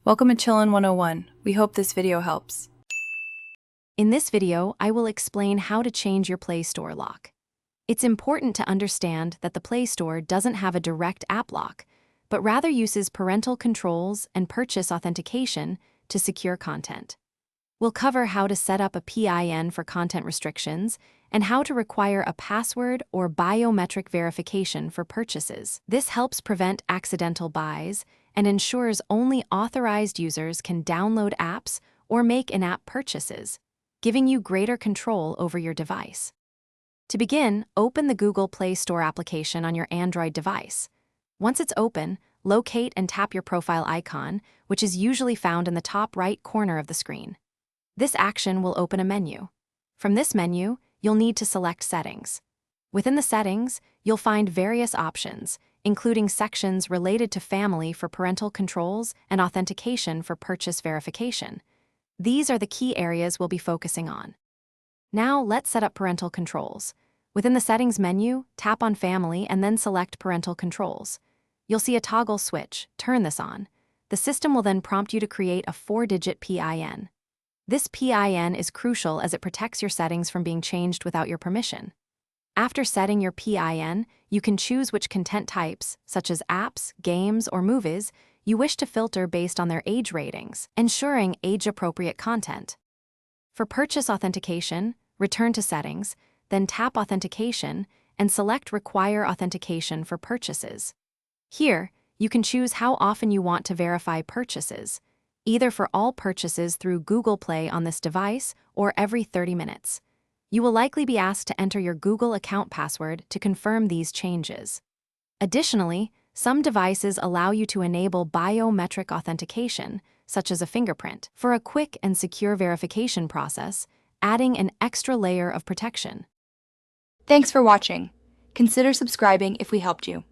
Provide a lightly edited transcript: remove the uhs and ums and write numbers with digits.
Welcome to Chillin' 101. We hope this video helps. In this video, I will explain how to change your Play Store lock. It's important to understand that the Play Store doesn't have a direct app lock, but rather uses parental controls and purchase authentication to secure content. We'll cover how to set up a PIN for content restrictions and how to require a password or biometric verification for purchases. This helps prevent accidental buys and ensures only authorized users can download apps or make in-app purchases, giving you greater control over your device. To begin, open the Google Play Store application on your Android device. Once it's open, locate and tap your profile icon, which is usually found in the top right corner of the screen. This action will open a menu. From this menu, you'll need to select Settings. Within the settings, you'll find various options, including sections related to family for parental controls and authentication for purchase verification. These are the key areas we'll be focusing on. Now, let's set up parental controls. Within the Settings menu, tap on Family and then select Parental Controls. You'll see a toggle switch. Turn this on. The system will then prompt you to create a 4-digit PIN. This PIN is crucial as it protects your settings from being changed without your permission. After setting your PIN, you can choose which content types, such as apps, games, or movies, you wish to filter based on their age ratings, ensuring age-appropriate content. For purchase authentication, return to Settings, then tap Authentication, and select Require Authentication for purchases. Here, you can choose how often you want to verify purchases, either for all purchases through Google Play on this device or every 30 minutes. You will likely be asked to enter your Google account password to confirm these changes. Additionally, some devices allow you to enable biometric authentication, such as a fingerprint, for a quick and secure verification process, adding an extra layer of protection. Thanks for watching. Consider subscribing if we helped you.